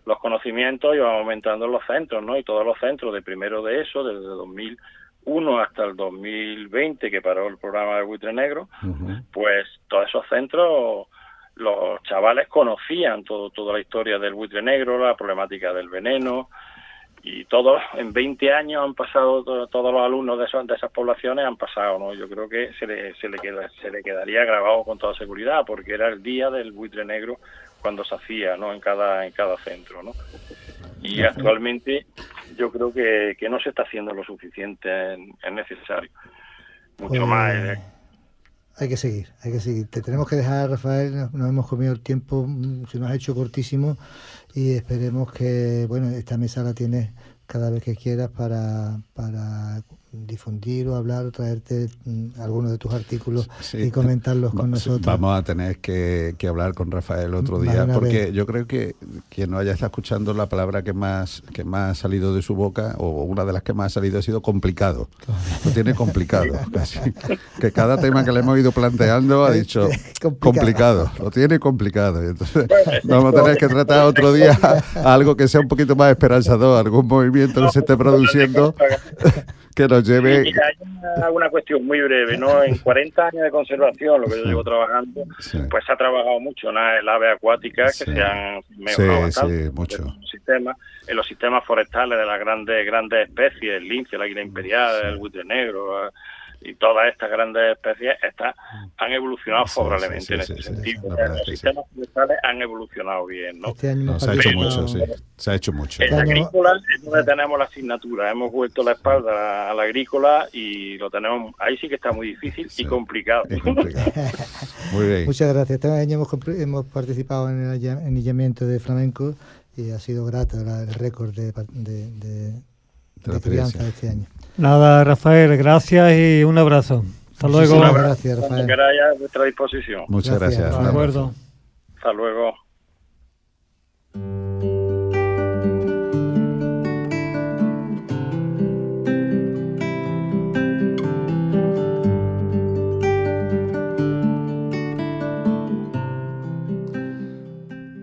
los conocimientos, iban aumentando los centros, ¿no? Y todos los centros de primero de eso, desde 2001 hasta el 2020, que paró el programa de buitre negro, pues todos esos centros, los chavales conocían toda la historia del buitre negro, la problemática del veneno, y todos, en 20 años han pasado, todos los alumnos de esas poblaciones han pasado, ¿no? Yo creo que se le quedaría grabado con toda seguridad, porque era el día del buitre negro cuando se hacía, ¿no? En cada centro, ¿no? Y actualmente yo creo que no se está haciendo lo suficiente, es necesario. Mucho más. Hay que seguir. Te tenemos que dejar, Rafael, nos hemos comido el tiempo, se nos ha hecho cortísimo, y esperemos que, bueno, esta mesa la tienes cada vez que quieras para difundir o hablar o traerte algunos de tus artículos y comentarlos con nosotros. Vamos a tener que hablar con Rafael otro día, porque yo creo que quien no haya estado escuchando, la palabra que más ha salido de su boca, o una de las que más ha salido, ha sido complicado. Lo tiene complicado, casi. Que cada tema que le hemos ido planteando ha dicho complicado, lo tiene complicado. Y entonces vamos a tener que tratar otro día algo que sea un poquito más esperanzador, algún movimiento que se esté produciendo que nos lleve... Mira, hay una cuestión muy breve, ¿no? En 40 años de conservación, lo que yo llevo trabajando, pues se ha trabajado mucho en las aves acuáticas que se han mejorado bastante mucho. En los sistemas forestales de las grandes especies, el lince, la águila imperial, el buitre negro, y todas estas grandes especies han evolucionado favorablemente en ese sentido. Los sistemas forestales han evolucionado bien, ¿no? Este año se ha hecho mucho, se ha hecho mucho. En la agrícola es donde tenemos la asignatura. Hemos vuelto la espalda a la agrícola y lo tenemos. Ahí sí que está muy difícil y complicado. Muy bien. Muchas gracias. Este año hemos participado en el anillamiento de flamenco y ha sido grato el récord de crianza de este año. Nada, Rafael, gracias y un abrazo. Hasta luego. Gracias, Rafael. A vuestra disposición. Muchas gracias. De acuerdo. Hasta luego.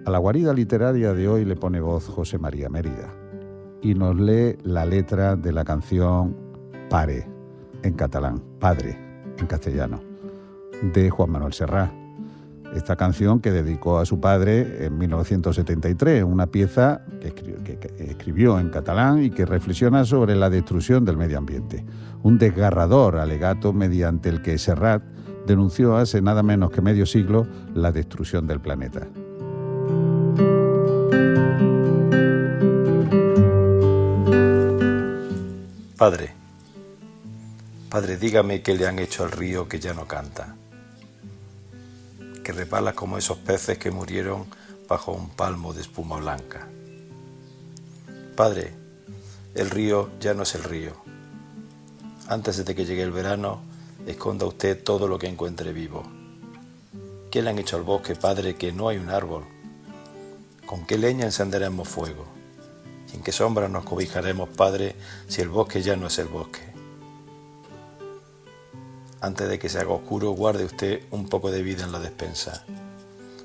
A la guarida literaria de hoy le pone voz José María Mérida y nos lee la letra de la canción Pare, en catalán, Padre, en castellano, de Juan Manuel Serrat. Esta canción que dedicó a su padre en 1973, una pieza que escribió en catalán y que reflexiona sobre la destrucción del medio ambiente. Un desgarrador alegato mediante el que Serrat denunció hace nada menos que medio siglo la destrucción del planeta. Padre, dígame qué le han hecho al río que ya no canta, que repala como esos peces que murieron bajo un palmo de espuma blanca. Padre, el río ya no es el río. Antes de que llegue el verano, esconda usted todo lo que encuentre vivo. ¿Qué le han hecho al bosque, padre, que no hay un árbol? ¿Con qué leña encenderemos fuego? ¿Y en qué sombra nos cobijaremos, padre, si el bosque ya no es el bosque? Antes de que se haga oscuro, guarde usted un poco de vida en la despensa,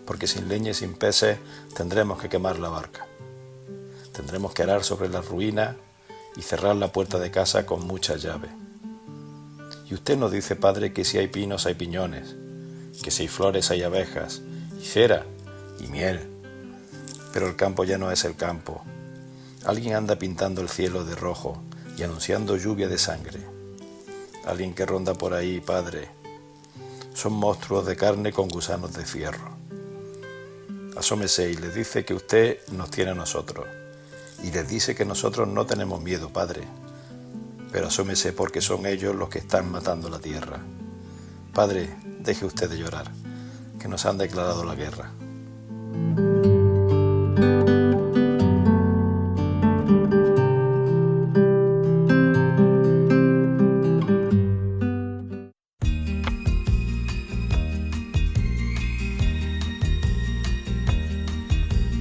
porque sin leña y sin peces tendremos que quemar la barca. Tendremos que arar sobre las ruinas y cerrar la puerta de casa con muchas llaves. Y usted nos dice, padre, que si hay pinos hay piñones, que si hay flores hay abejas, y cera, y miel. Pero el campo ya no es el campo. Alguien anda pintando el cielo de rojo y anunciando lluvia de sangre. Alguien que ronda por ahí, padre. Son monstruos de carne con gusanos de fierro. Asómese y les dice que usted nos tiene a nosotros. Y les dice que nosotros no tenemos miedo, padre. Pero asómese porque son ellos los que están matando la tierra. Padre, deje usted de llorar, que nos han declarado la guerra.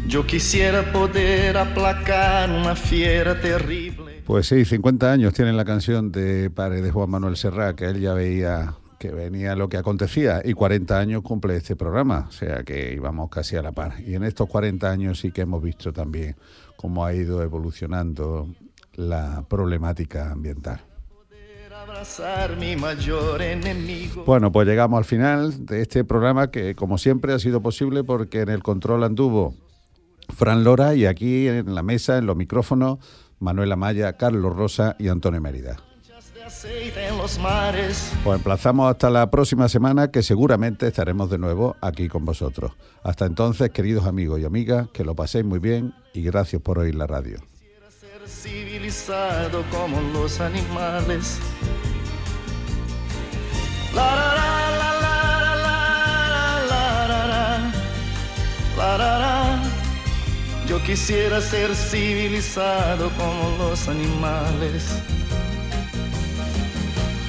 Yo quisiera poder aplacar una fiera terrible. Pues sí, 50 años tiene la canción de Pare de Juan Manuel Serrat, que él ya veía que venía lo que acontecía, y 40 años cumple este programa, o sea que íbamos casi a la par. Y en estos 40 años sí que hemos visto también cómo ha ido evolucionando la problemática ambiental. Bueno, pues llegamos al final de este programa que, como siempre, ha sido posible porque en el control anduvo Fran Lora y aquí en la mesa, en los micrófonos, Manuel Amaya, Carlos Rosa y Antonio Mérida. Pues emplazamos hasta la próxima semana, que seguramente estaremos de nuevo aquí con vosotros. Hasta entonces, queridos amigos y amigas, que lo paséis muy bien y gracias por oír la radio. Quisiera ser civilizado como los animales. La, la, la, la, la, la, la, la, la, la, la. Yo quisiera ser civilizado como los animales.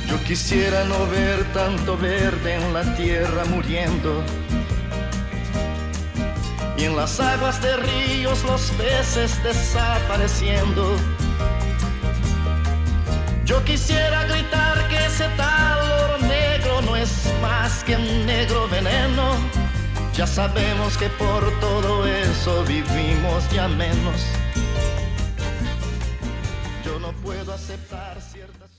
Yo quisiera no ver tanto verde en la tierra muriendo, y en las aguas de ríos los peces desapareciendo. Yo quisiera gritar que ese tal oro negro no es más que un negro veneno. Ya sabemos que por todo eso vivimos ya menos. Yo no puedo aceptar ciertas